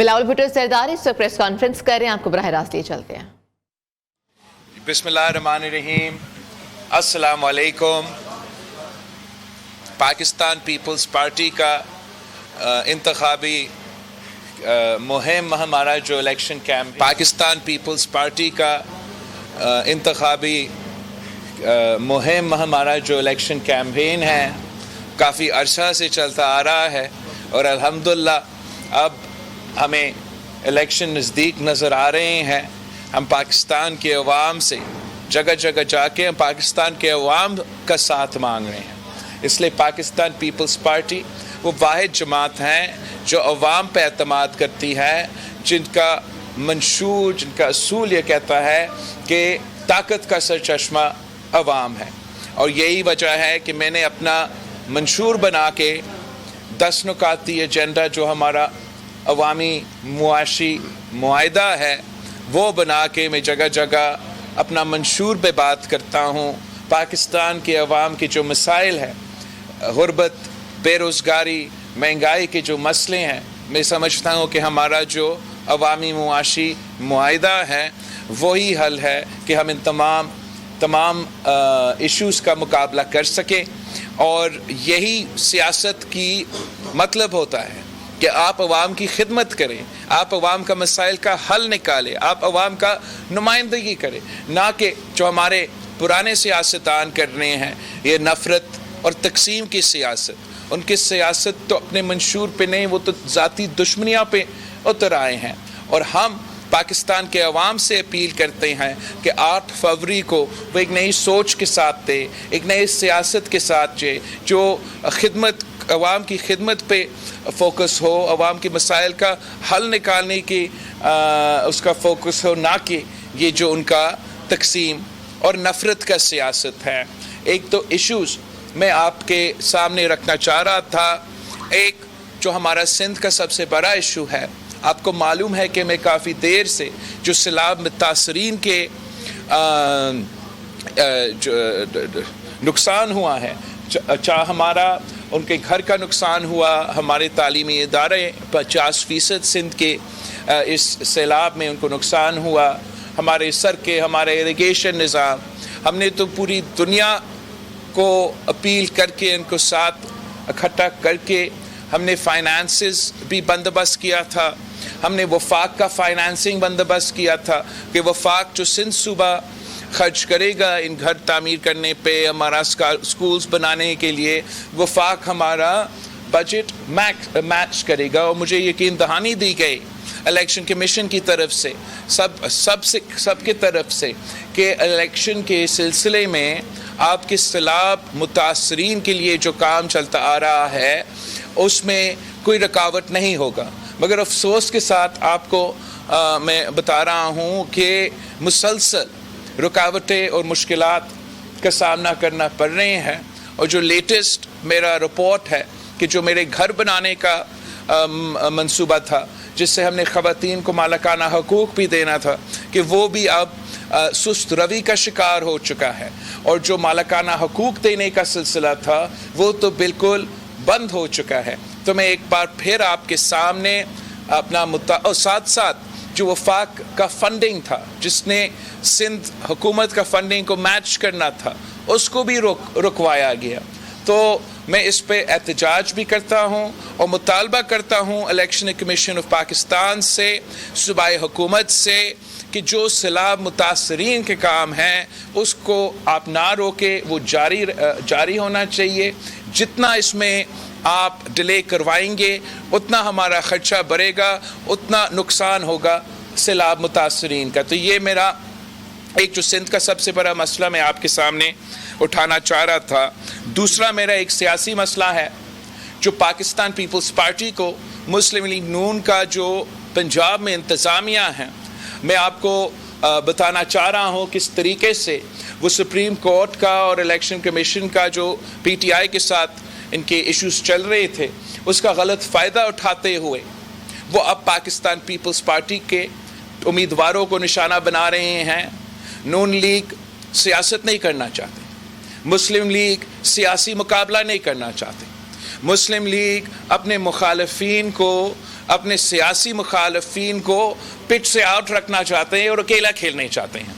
بلاول بھٹو سرداری اس وقت press conference کر رہے ہیں، آپ کو براہ راست لیے چلتے ہیں۔ بسم اللہ الرحمن الرحیم، السلام علیکم۔ پاکستان پیپلز پارٹی کا انتخابی مہم ہمارا جو election camp, Pakistan Peoples Party کا انتخابی مہم ہمارا جو الیکشن کیمپین ہے کافی عرصہ سے چلتا آ رہا ہے، اور الحمدللہ اب ہمیں الیکشن نزدیک نظر آ رہے ہیں۔ ہم پاکستان کے عوام سے جگہ جگہ جا کے ہم پاکستان کے عوام کا ساتھ مانگ رہے ہیں۔ اس لیے پاکستان پیپلز پارٹی وہ واحد جماعت ہیں جو عوام پہ اعتماد کرتی ہے، جن کا منشور، جن کا اصول یہ کہتا ہے کہ طاقت کا سرچشمہ عوام ہے۔ اور یہی وجہ ہے کہ میں نے اپنا منشور بنا کے 10 نکاتی ایجنڈا جو ہمارا عوامی معاشی معاہدہ ہے وہ بنا کے میں جگہ جگہ اپنا منشور پہ بات کرتا ہوں۔ پاکستان کے عوام کے جو مسائل ہیں، غربت، بے روزگاری، مہنگائی کے جو مسئلے ہیں، میں سمجھتا ہوں کہ ہمارا جو عوامی معاشی معاہدہ ہے وہی حل ہے کہ ہم ان تمام ایشوز کا مقابلہ کر سکیں۔ اور یہی سیاست کی مطلب ہوتا ہے کہ آپ عوام کی خدمت کریں، آپ عوام کا مسائل کا حل نکالیں، آپ عوام کا نمائندگی کریں، نہ کہ جو ہمارے پرانے سیاستدان کر رہے ہیں یہ نفرت اور تقسیم کی سیاست۔ ان کی سیاست تو اپنے منشور پہ نہیں، وہ تو ذاتی دشمنیاں پہ اتر آئے ہیں۔ اور ہم پاکستان کے عوام سے اپیل کرتے ہیں کہ 8 فروری کو وہ ایک نئی سوچ کے ساتھ تھے، ایک نئی سیاست کے ساتھ جو عوام کی خدمت پہ فوکس ہو، عوام کے مسائل کا حل نکالنے کی اس کا فوکس ہو، نہ کہ یہ جو ان کا تقسیم اور نفرت کا سیاست ہے۔ ایک تو ایشوز میں آپ کے سامنے رکھنا چاہ رہا تھا، ایک جو ہمارا سندھ کا سب سے بڑا ایشو ہے۔ آپ کو معلوم ہے کہ میں کافی دیر سے جو سیلاب متاثرین کے نقصان ہوا ہے، چاہے ہمارا ان کے گھر کا نقصان ہوا، ہمارے تعلیمی ادارے 50% سندھ کے اس سیلاب میں ان کو نقصان ہوا، ہمارے سڑکیں، ہمارے اریگیشن نظام، ہم نے تو پوری دنیا کو اپیل کر کے ان کو ساتھ اکٹھا کر کے ہم نے فائنانسز بھی بندوبست کیا تھا، ہم نے وفاق کا فائنانسنگ بندوبست کیا تھا کہ وفاق جو سندھ صوبہ خرچ کرے گا ان گھر تعمیر کرنے پہ، ہمارا سکولز بنانے کے لیے، وفاق ہمارا بجٹ میچ کرے گا۔ اور مجھے یقین دہانی دی گئی الیکشن کمیشن کی طرف سے، سب کی طرف سے، کہ الیکشن کے سلسلے میں آپ کے سیلاب متاثرین کے لیے جو کام چلتا آ رہا ہے اس میں کوئی رکاوٹ نہیں ہوگا۔ مگر افسوس کے ساتھ آپ کو میں بتا رہا ہوں کہ مسلسل رکاوٹیں اور مشکلات کا سامنا کرنا پڑ رہے ہیں۔ اور جو لیٹسٹ میرا رپورٹ ہے کہ جو میرے گھر بنانے کا منصوبہ تھا، جس سے ہم نے خواتین کو مالکانہ حقوق بھی دینا تھا، کہ وہ بھی اب سست روی کا شکار ہو چکا ہے، اور جو مالکانہ حقوق دینے کا سلسلہ تھا وہ تو بالکل بند ہو چکا ہے۔ تو میں ایک بار پھر آپ کے سامنے اپنا اور ساتھ جو وفاق کا فنڈنگ تھا، جس نے سندھ حکومت کا فنڈنگ کو میچ کرنا تھا، اس کو بھی رکوایا گیا۔ تو میں اس پہ احتجاج بھی کرتا ہوں اور مطالبہ کرتا ہوں الیکشن کمیشن آف پاکستان سے، صوبائی حکومت سے، کہ جو سیلاب متاثرین کے کام ہیں اس کو آپ نہ روکے، وہ جاری ہونا چاہیے۔ جتنا اس میں آپ ڈیلے کروائیں گے اتنا ہمارا خرچہ بڑھے گا، اتنا نقصان ہوگا سیلاب متاثرین کا۔ تو یہ میرا ایک جو سندھ کا سب سے بڑا مسئلہ میں آپ کے سامنے اٹھانا چاہ رہا تھا۔ دوسرا میرا ایک سیاسی مسئلہ ہے جو پاکستان پیپلز پارٹی کو، مسلم لیگ نون کا جو پنجاب میں انتظامیہ ہے، میں آپ کو بتانا چاہ رہا ہوں کس طریقے سے وہ سپریم کورٹ کا اور الیکشن کمیشن کا جو پی ٹی آئی کے ساتھ ان کے ایشوز چل رہے تھے اس کا غلط فائدہ اٹھاتے ہوئے وہ اب پاکستان پیپلز پارٹی کے امیدواروں کو نشانہ بنا رہے ہیں۔ نون لیگ سیاست نہیں کرنا چاہتے، مسلم لیگ سیاسی مقابلہ نہیں کرنا چاہتے، مسلم لیگ اپنے مخالفین کو اپنے سیاسی مخالفین کو پچ سے آؤٹ رکھنا چاہتے ہیں اور اکیلا کھیلنا چاہتے ہیں.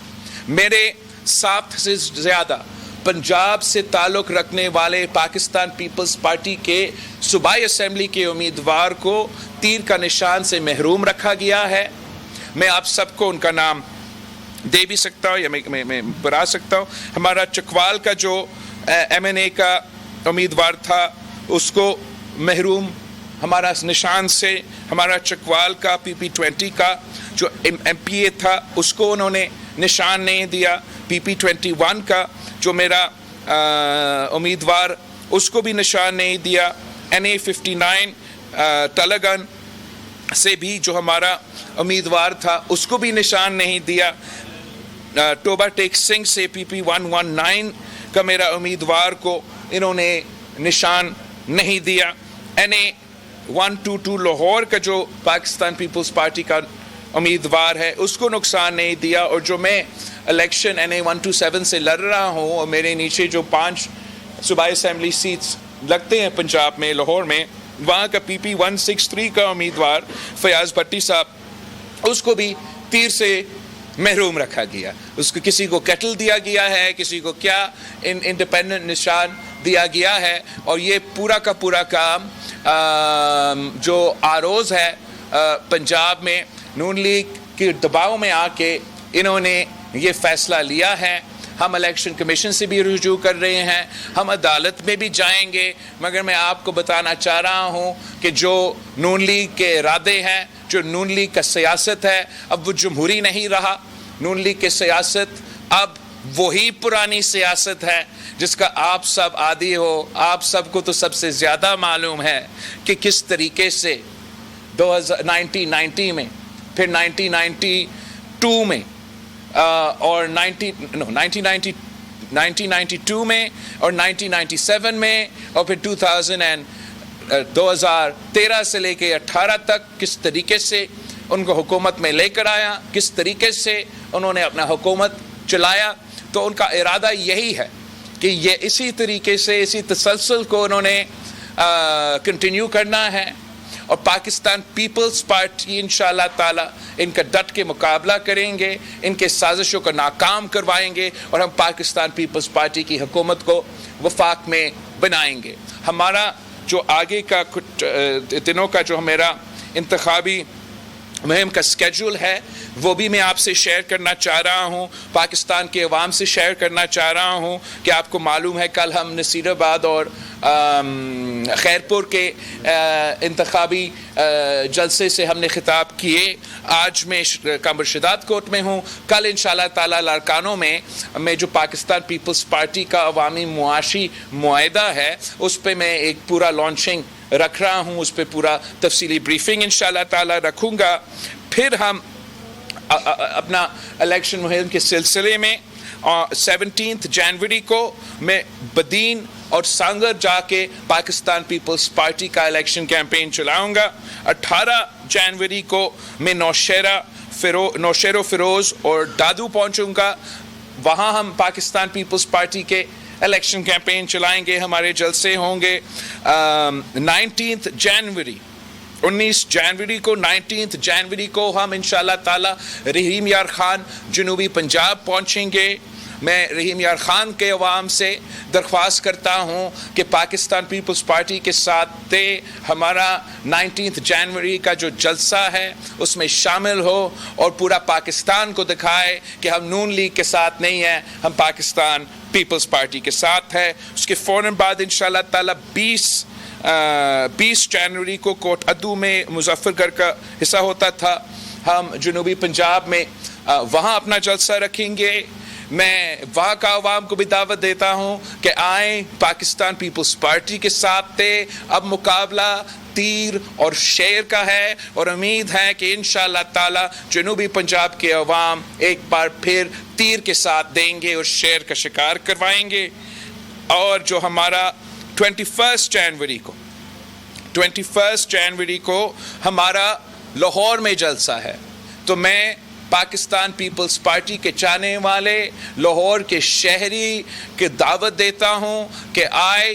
میرے 7 سے زیادہ پنجاب سے تعلق رکھنے والے پاکستان پیپلز پارٹی کے صوبائی اسمبلی کے امیدوار کو تیر کا نشان سے محروم رکھا گیا ہے. میں آپ سب کو ان کا نام دے بھی سکتا ہوں یا میں بتا سکتا ہوں. ہمارا چکوال کا جو ایم این اے کا امیدوار تھا اس کو محروم ہمارا نشان سے. ہمارا چکوال کا PP20 کا جو ایم پی اے تھا اس کو انہوں نے نشان نہیں دیا. PP21 کا جو میرا امیدوار اس کو بھی نشان نہیں دیا. NA59 تلگن سے بھی جو ہمارا امیدوار تھا اس کو بھی نشان نہیں دیا. ٹوبا ٹیک سنگھ سے PP119 کا میرا امیدوار کو انہوں نے نشان نہیں دیا. NA122 لاہور کا جو پاکستان پیپلز پارٹی کا امیدوار ہے اس کو نقصان نہیں دیا. اور جو میں الیکشن NA127 سے لڑ رہا ہوں اور میرے نیچے جو 5 صوبائی اسمبلی سیٹس لگتے ہیں پنجاب میں لاہور میں, وہاں کا PP163 کا امیدوار فیاض بھٹی صاحب اس کو بھی تیر سے محروم رکھا گیا. اس کو کسی کو کیٹل دیا گیا ہے, کسی کو کیا انڈیپینڈنٹ نشان دیا گیا ہے. اور یہ پورا کا پورا کام جو آروز ہے پنجاب میں نون لیگ کے دباؤ میں آ کے انہوں نے یہ فیصلہ لیا ہے. ہم الیکشن کمیشن سے بھی رجوع کر رہے ہیں, ہم عدالت میں بھی جائیں گے, مگر میں آپ کو بتانا چاہ رہا ہوں کہ جو نون لیگ کے ارادے ہیں, جو نون لیگ کا سیاست ہے, اب وہ جمہوری نہیں رہا. نون لیگ کے سیاست اب وہی پرانی سیاست ہے جس کا آپ سب عادی ہو. آپ سب کو تو سب سے زیادہ معلوم ہے کہ کس طریقے سے 1990 میں, پھر 1992 میں اور 1992 میں اور 1997 میں اور پھر 2013 سے لے کے 18 تک کس طریقے سے ان کو حکومت میں لے کر آیا, کس طریقے سے انہوں نے اپنا حکومت چلایا. تو ان کا ارادہ یہی ہے کہ یہ اسی طریقے سے اسی تسلسل کو انہوں نے کنٹینیو کرنا ہے. اور پاکستان پیپلز پارٹی انشاءاللہ تعالی ان کا ڈٹ کے مقابلہ کریں گے, ان کے سازشوں کو ناکام کروائیں گے اور ہم پاکستان پیپلز پارٹی کی حکومت کو وفاق میں بنائیں گے. ہمارا جو آگے کا کچھ دنوں کا جو میرا انتخابی مہم کا سکیجول ہے وہ بھی میں آپ سے شیئر کرنا چاہ رہا ہوں, پاکستان کے عوام سے شیئر کرنا چاہ رہا ہوں. کہ آپ کو معلوم ہے کل ہم نصیر آباد اور خیرپور کے انتخابی جلسے سے ہم نے خطاب کیے. آج میں کامر شداد کوٹ میں ہوں. کل انشاءاللہ تعالی لارکانوں میں جو پاکستان پیپلز پارٹی کا عوامی معاشی معاہدہ ہے اس پہ میں ایک پورا لانچنگ رکھ رہا ہوں, اس پہ پورا تفصیلی بریفنگ انشاءاللہ تعالی رکھوں گا. پھر ہم اپنا الیکشن مہم کے سلسلے میں 17 جنوری کو میں بدین اور سانگر جا کے پاکستان پیپلز پارٹی کا الیکشن کیمپین چلاؤں گا. 18 جنوری کو میں نوشہر و فیروز اور دادو پہنچوں گا. وہاں ہم پاکستان پیپلز پارٹی کے الیکشن کیمپین چلائیں گے, ہمارے جلسے ہوں گے. 19 جنوری کو 19 جنوری کو ہم انشاءاللہ تعالی رحیم یار خان جنوبی پنجاب پہنچیں گے. میں رحیم یار خان کے عوام سے درخواست کرتا ہوں کہ پاکستان پیپلز پارٹی کے ساتھ ہمارا 19 جنوری کا جو جلسہ ہے اس میں شامل ہو اور پورا پاکستان کو دکھائے کہ ہم نون لیگ کے ساتھ نہیں ہیں, ہم پاکستان پیپلز پارٹی کے ساتھ ہے. اس کے فوراً بعد انشاءاللہ تعالی 20 جنوری کو کوٹ ادو میں مظفر گڑھ کا حصہ ہوتا تھا, ہم جنوبی پنجاب میں وہاں اپنا جلسہ رکھیں گے. میں وہاں کا عوام کو بھی دعوت دیتا ہوں کہ آئیں, پاکستان پیپلز پارٹی کے ساتھ اب مقابلہ تیر اور شیر کا ہے اور امید ہے کہ انشاءاللہ تعالی جنوبی پنجاب کے عوام ایک بار پھر تیر کے ساتھ دیں گے اور شیر کا شکار کروائیں گے. اور جو ہمارا 21 جنوری کو ہمارا لاہور میں جلسہ ہے, تو میں پاکستان پیپلز پارٹی کے چاہنے والے لاہور کے شہری کی دعوت دیتا ہوں کہ آئے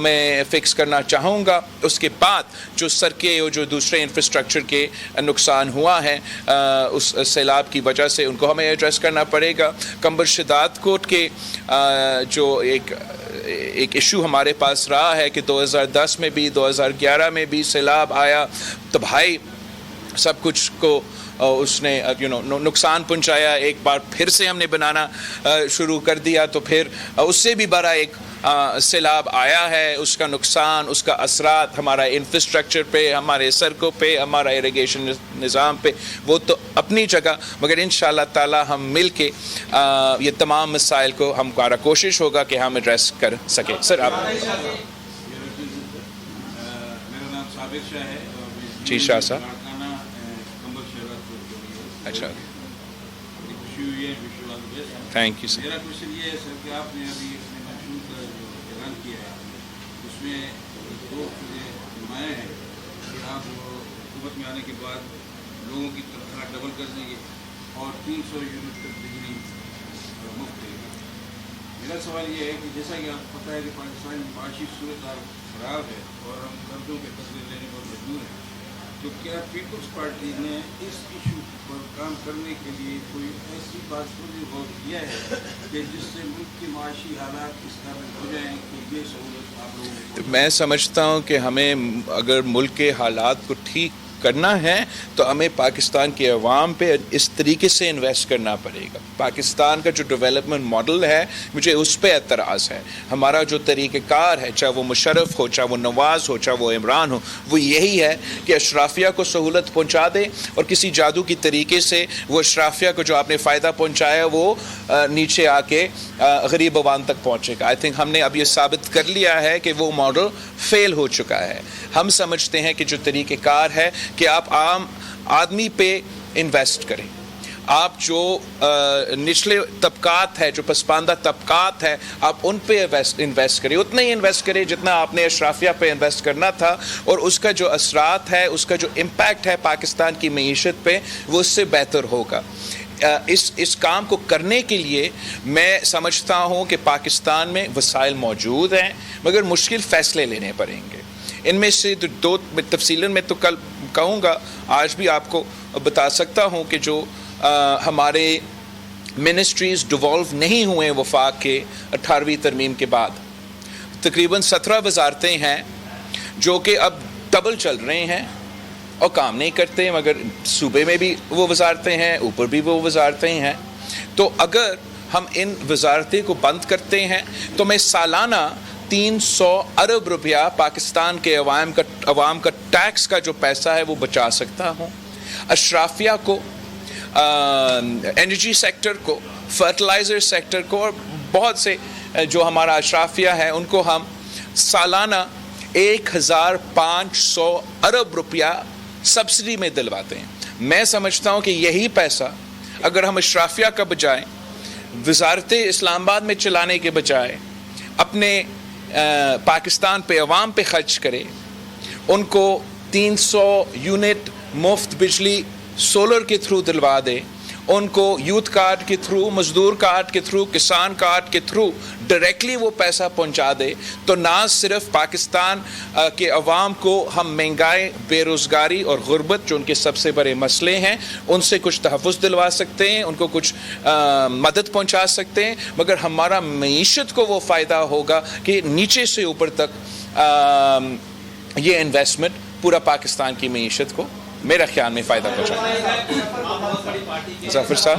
میں فکس کرنا چاہوں گا. اس کے بعد جو سڑکیں اور جو دوسرے انفراسٹرکچر کے نقصان ہوا ہے اس سیلاب کی وجہ سے ان کو ہمیں ایڈریس کرنا پڑے گا. کمبر شداد کوٹ کے جو ایک ایشو ہمارے پاس رہا ہے کہ 2010 میں بھی 2011 میں بھی سیلاب آیا, تباہی سب کچھ کو اس نے نقصان پہنچایا. ایک بار پھر سے ہم نے بنانا شروع کر دیا تو پھر اس سے بھی بڑا ایک سیلاب آیا ہے. اس کا نقصان, اس کا اثرات ہمارا انفراسٹرکچر پہ, ہمارے سڑکوں پہ, ہمارا اریگیشن نظام پہ, وہ تو اپنی جگہ, مگر انشاءاللہ تعالی ہم مل کے یہ تمام مسائل کو ہمارا کوشش ہوگا کہ ہم ایڈریس کر سکیں. سر آپ. میرا نام صابر شاہ ہے. جی شاہ صاحب. اچھا, تھینک یو سر. میرا کوشچن یہ ہے سر کہ آپ نے ابھی اپنے منشور کا جو اعلان کیا ہے اس میں 2 چیزیں نمایاں ہیں کہ آپ حکومت میں آنے کے بعد لوگوں کی تنخواہ ڈبل کر دیں گے اور 300 یونٹ تک بجلی مفت دیں گے. میرا سوال یہ ہے کہ جیسا کہ آپ کو پتہ ہے کہ پاکستان میں معاشی صورتحال خراب ہے اور ہم قرضوں کے قرضے لینے پر مجبور ہیں, تو کیا پیپلز پارٹی نے اس ایشو پر کام کرنے کے لیے کوئی ایسی بات غور کیا ہے کہ جس سے ملک کی معاشی حالات اس قابل ہو جائیں کہ یہ سہولت آپ لوگوں کو؟ میں سمجھتا ہوں کہ ہمیں اگر ملک کے حالات کو ٹھیک کرنا ہے تو ہمیں پاکستان کے عوام پہ اس طریقے سے انویسٹ کرنا پڑے گا. پاکستان کا جو ڈیولپمنٹ ماڈل ہے مجھے اس پہ اعتراض ہے. ہمارا جو طریقہ کار ہے, چاہے وہ مشرف ہو, چاہے وہ نواز ہو, چاہے وہ عمران ہو, وہ یہی ہے کہ اشرافیہ کو سہولت پہنچا دے اور کسی جادو کی طریقے سے وہ اشرافیہ کو جو آپ نے فائدہ پہنچایا وہ نیچے آ کے غریب عوام تک پہنچے گا. آئی تھنک ہم نے اب یہ ثابت کر لیا ہے کہ وہ ماڈل فیل ہو چکا ہے. ہم سمجھتے ہیں کہ جو طریقہ کار ہے کہ آپ عام آدمی پہ انویسٹ کریں, آپ جو نچلے طبقات ہے, جو پسماندہ طبقات ہے, آپ ان پہ انویسٹ کریں. اتنا ہی انویسٹ کریں جتنا آپ نے اشرافیہ پہ انویسٹ کرنا تھا, اور اس کا جو اثرات ہے, اس کا جو امپیکٹ ہے پاکستان کی معیشت پہ, وہ اس سے بہتر ہوگا. اس کام کو کرنے کے لیے میں سمجھتا ہوں کہ پاکستان میں وسائل موجود ہیں, مگر مشکل فیصلے لینے پڑیں گے. ان میں سے 2 تفصیلاً میں تو کل کہوں گا, آج بھی آپ کو بتا سکتا ہوں کہ جو ہمارے منسٹریز ڈیوالو نہیں ہوئے وفاق کے 18ویں ترمیم کے بعد, تقریباً 17 وزارتیں ہیں جو کہ اب ڈبل چل رہے ہیں اور کام نہیں کرتے, مگر صوبے میں بھی وہ وزارتیں ہیں, اوپر بھی وہ وزارتیں ہیں. تو اگر ہم ان وزارتیں کو بند کرتے ہیں تو میں سالانہ 300 ارب روپیہ پاکستان کے عوام کا ٹیکس کا جو پیسہ ہے وہ بچا سکتا ہوں. اشرافیہ کو, انرجی سیکٹر کو, فرٹیلائزر سیکٹر کو, اور بہت سے جو ہمارا اشرافیہ ہے ان کو ہم سالانہ 1500 ارب روپیہ سبسڈی میں دلواتے ہیں. میں سمجھتا ہوں کہ یہی پیسہ اگر ہم اشرافیہ کا بجائے وزارت اسلام آباد میں چلانے کے بجائے اپنے پاکستان پہ عوام پہ خرچ کرے, ان کو 300 یونٹ مفت بجلی سولر کے تھرو دلوا دے, ان کو یوتھ کارڈ کے تھرو, مزدور کارڈ کے تھرو, کسان کارڈ کے تھرو ڈائریکٹلی وہ پیسہ پہنچا دے, تو نہ صرف پاکستان کے عوام کو ہم مہنگائی, بے روزگاری اور غربت جو ان کے سب سے بڑے مسئلے ہیں ان سے کچھ تحفظ دلوا سکتے ہیں, ان کو کچھ مدد پہنچا سکتے ہیں, مگر ہمارا معیشت کو وہ فائدہ ہوگا کہ نیچے سے اوپر تک یہ انویسٹمنٹ پورا پاکستان کی معیشت کو میرا خیال میں فائدہ پہنچائے. ظفر صاحب.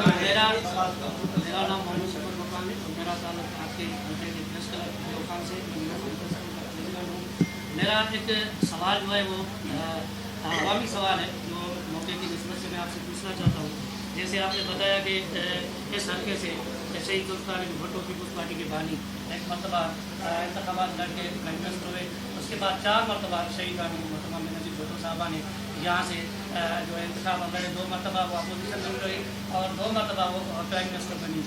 میرا ایک سوال جو ہے وہ عوامی سوال ہے جو موقع کی نسبت سے میں آپ سے پوچھنا چاہتا ہوں. جیسے آپ نے بتایا کہ اس حلقے سے شہید ذوالفقار علی بھٹو پیپلز پارٹی کے بانی ایک مرتبہ انتخابات لڑ کے کنٹیسٹ ہوئے, اس کے بعد 4 مرتبہ شہید علی محترمہ بینظیر بھٹو صاحبہ نے یہاں سے جو انتخاب لڑے, 2 مرتبہ وہ اپوزیشن میں رہی اور 2 مرتبہ وہ پرائم منسٹر بنی.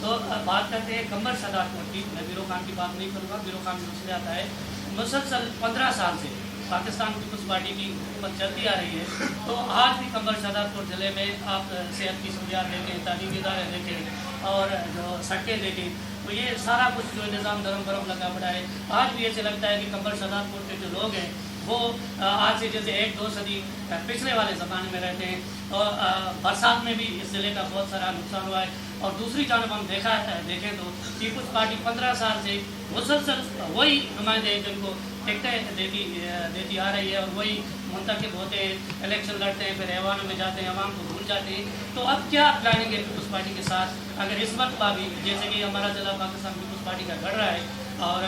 تو بات کرتے ہیں قمر شداد کوٹ کی. میں بیرو خان کی بات نہیں کروں گا, بیرو خان میں مسئلہ آتا ہے. مسلسل 15 سال سے پاکستان پیپلز پارٹی کی حکومت چلتی آ رہی ہے, تو آج بھی قمر شداد کوٹ ضلع میں آپ صحت کی سہولیات دیکھیں, تعلیمی ادارے دیکھیں اور جو سڑکیں دیکھیں, تو یہ سارا کچھ جو نظام دھرم برم لگا پڑا ہے. آج بھی ایسے لگتا ہے کہ قمبر شاداب پور کے جو لوگ ہیں وہ آج سے جیسے 1-2 صدی پچھلے والے زمانے میں رہتے ہیں. اور برسات میں بھی اس ضلع کا بہت سارا نقصان ہوا ہے. اور دوسری جانب ہم دیکھیں تو پیپلز پارٹی 15 سال سے مسلسل وہی نمائندے ہیں جن کو ٹکٹیں دیتی آ رہی ہے اور وہی منتخب ہوتے ہیں, الیکشن لڑتے ہیں, پھر ایوانوں میں جاتے ہیں, عوام کو بھول جاتے ہیں. تو اب کیا پلاننگ ہے پیپلز پارٹی کے ساتھ اگر اس مرتبہ بھی جیسے کہ ہمارا ضلع پاکستان پیپلز پارٹی کا گڑھ رہا ہے اور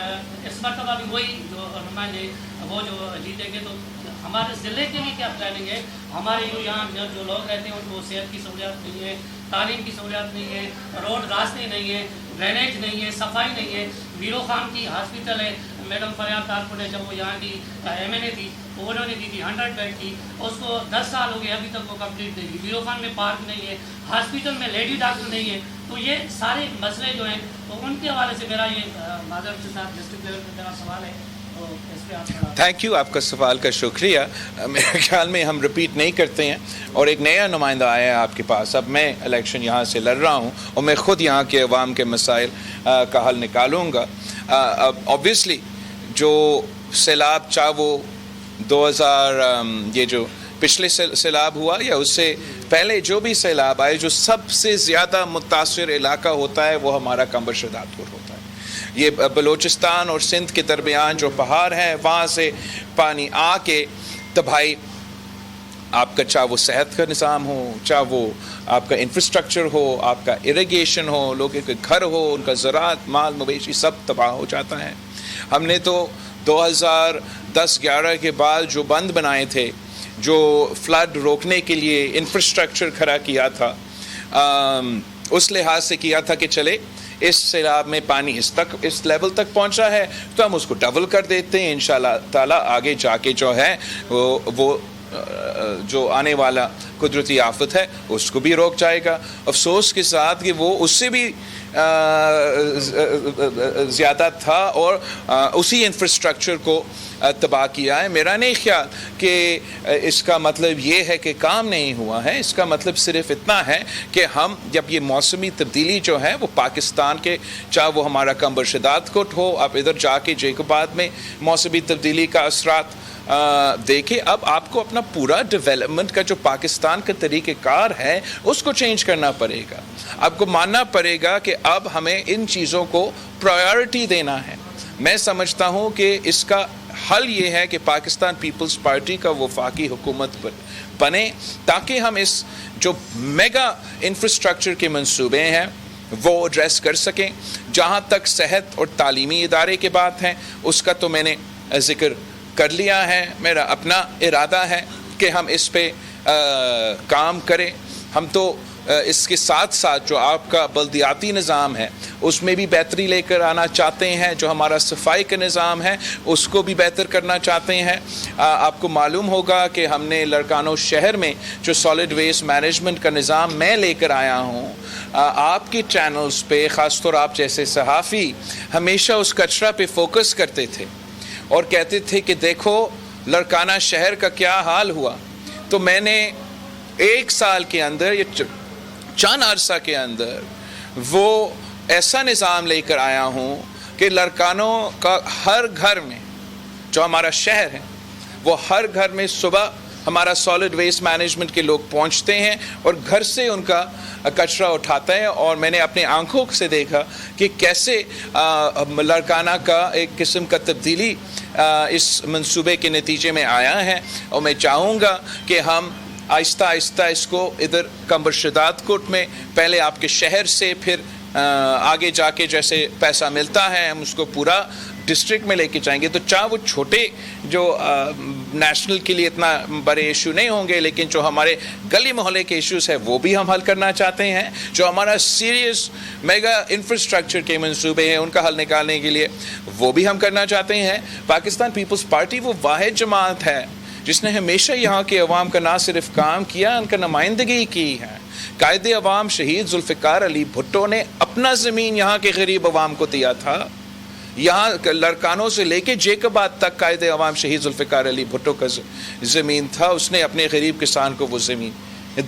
اس مرتبہ بھی وہی جو نمائندے وہ جو جیتیں گے, تو ہمارے ضلع کے لیے کیا پلاننگ ہے؟ ہمارے یہاں جو لوگ رہتے ہیں ان کو صحت کی سہولیات نہیں ہے, تعلیم کی سہولیات نہیں ہے, روڈ راستے نہیں ہے, ڈرینیج نہیں ہے, صفائی نہیں ہے. ویرو خان کی ہاسپٹل ہے, میڈم فریاد تارکو نے جب وہ یہاں کی MNA تھی تو انہوں نے دی تھی 100 بیڈ کی, اس کو 10 سال ہو گئے ابھی تک وہ کمپلیٹ نہیں ہوئی. ویرو خان میں پارک نہیں ہے, ہاسپٹل میں لیڈی ڈاکٹر نہیں ہے. تو یہ سارے مسئلے جو ہیں تو ان کے حوالے سے میرا یہ معذرت کے ساتھ ڈسٹرکٹ لیول پہ میرا سوال ہے. تھینک یو, آپ کا سوال کا شکریہ. میرے خیال میں ہم رپیٹ نہیں کرتے ہیں اور ایک نیا نمائندہ آیا ہے آپ کے پاس. اب میں الیکشن یہاں سے لڑ رہا ہوں اور میں خود یہاں کے عوام کے مسائل کا حل نکالوں گا. اوبویسلی جو سیلاب چاہے وہ 2000 یہ جو پچھلے سیلاب ہوا یا اس سے پہلے جو بھی سیلاب آئے, جو سب سے زیادہ متاثر علاقہ ہوتا ہے وہ ہمارا قمبر شاداب پور ہوتا ہے. یہ بلوچستان اور سندھ کے درمیان جو پہاڑ ہیں وہاں سے پانی آ کے تباہی, آپ کا چاہے وہ صحت کا نظام ہو, چاہے وہ آپ کا انفراسٹرکچر ہو, آپ کا اریگیشن ہو, لوگوں کے گھر ہو, ان کا زراعت مال مویشی سب تباہ ہو جاتا ہے. ہم نے تو 2010-11 کے بعد جو بند بنائے تھے, جو فلڈ روکنے کے لیے انفراسٹرکچر کھڑا کیا تھا, اس لحاظ سے کیا تھا کہ چلے اس سیلاب میں پانی اس لیول تک پہنچا ہے تو ہم اس کو ڈبل کر دیتے ہیں. انشاءاللہ تعالیٰ آگے جا کے جو ہے وہ جو آنے والا قدرتی آفت ہے اس کو بھی روک جائے گا. افسوس کے ساتھ کہ وہ اس سے بھی زیادہ تھا اور اسی انفراسٹرکچر کو تباہ کیا ہے. میرا نہیں خیال کہ اس کا مطلب یہ ہے کہ کام نہیں ہوا ہے. اس کا مطلب صرف اتنا ہے کہ ہم جب یہ موسمی تبدیلی جو ہے وہ پاکستان کے, چاہے وہ ہمارا قمبر شاداب کوٹ ہو, آپ ادھر جا کے جیکوباد میں موسمی تبدیلی کا اثرات دیکھیں. اب آپ کو اپنا پورا ڈیولپمنٹ کا جو پاکستان کا طریقہ کار ہے اس کو چینج کرنا پڑے گا. آپ کو ماننا پڑے گا کہ اب ہمیں ان چیزوں کو پرائیورٹی دینا ہے. میں سمجھتا ہوں کہ اس کا حل یہ ہے کہ پاکستان پیپلز پارٹی کا وفاقی حکومت بنے تاکہ ہم اس جو میگا انفراسٹرکچر کے منصوبے ہیں وہ ایڈریس کر سکیں. جہاں تک صحت اور تعلیمی ادارے کی بات ہے اس کا تو میں نے ذکر کر لیا ہے. میرا اپنا ارادہ ہے کہ ہم اس پہ کام کریں. ہم تو اس کے ساتھ ساتھ جو آپ کا بلدیاتی نظام ہے اس میں بھی بہتری لے کر آنا چاہتے ہیں. جو ہمارا صفائی کا نظام ہے اس کو بھی بہتر کرنا چاہتے ہیں. آپ کو معلوم ہوگا کہ ہم نے لڑکانوں شہر میں جو سالڈ ویسٹ مینجمنٹ کا نظام میں لے کر آیا ہوں, آپ کے چینلز پہ خاص طور آپ جیسے صحافی ہمیشہ اس کچرا پہ فوکس کرتے تھے اور کہتے تھے کہ دیکھو لڑکانہ شہر کا کیا حال ہوا. تو میں نے 1 سال کے اندر یا چند عرصہ کے اندر وہ ایسا نظام لے کر آیا ہوں کہ لڑکانوں کا ہر گھر میں جو ہمارا شہر ہے وہ ہر گھر میں صبح ہمارا سالڈ ویسٹ مینجمنٹ کے لوگ پہنچتے ہیں اور گھر سے ان کا کچرا اٹھاتا ہے. اور میں نے اپنے آنکھوں سے دیکھا کہ کیسے لڑکانہ کا ایک قسم کا تبدیلی اس منصوبے کے نتیجے میں آیا ہے. اور میں چاہوں گا کہ ہم آہستہ آہستہ اس کو ادھر قمبر شاداب کوٹ میں پہلے آپ کے شہر سے پھر آگے جا کے جیسے پیسہ ملتا ہے ہم اس کو پورا ڈسٹرکٹ میں لے کے جائیں گے. تو چاہے وہ چھوٹے جو نیشنل کے لیے اتنا بڑے ایشو نہیں ہوں گے لیکن جو ہمارے گلی محلے کے ایشوز ہیں وہ بھی ہم حل کرنا چاہتے ہیں. جو ہمارا سیریس میگا انفراسٹرکچر کے منصوبے ہیں ان کا حل نکالنے کے لیے وہ بھی ہم کرنا چاہتے ہیں. پاکستان پیپلز پارٹی وہ واحد جماعت ہے جس نے ہمیشہ یہاں کے عوام کا نہ صرف کام کیا ان کا نمائندگی کی ہے. قائد عوام شہید ذوالفقار علی بھٹو نے اپنا زمین یہاں کے غریب عوام کو دیا تھا. یہاں لڑکانوں سے لے کے جیکوباد تک قائد عوام شہید ذوالفقار علی بھٹو کا زمین تھا. اس نے اپنے غریب کسان کو وہ زمین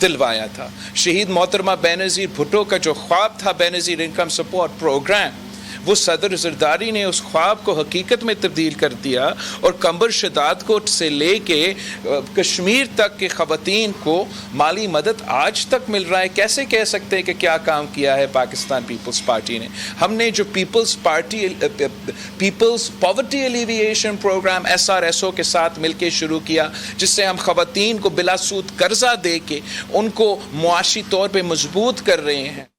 دلوایا تھا. شہید محترمہ بے نظیر بھٹو کا جو خواب تھا بے نظیر انکم سپورٹ پروگرام وہ صدر زرداری نے اس خواب کو حقیقت میں تبدیل کر دیا اور کمبر شداد کوٹ سے لے کے کشمیر تک کے خواتین کو مالی مدد آج تک مل رہا ہے. کیسے کہہ سکتے ہیں کہ کیا کام کیا ہے پاکستان پیپلز پارٹی نے؟ ہم نے جو peoples poverty alleviation programme SRSO کے ساتھ مل کے شروع کیا، جس سے ہم خواتین کو بلا سود قرضہ دے کے ان کو معاشی طور پہ مضبوط کر رہے ہیں.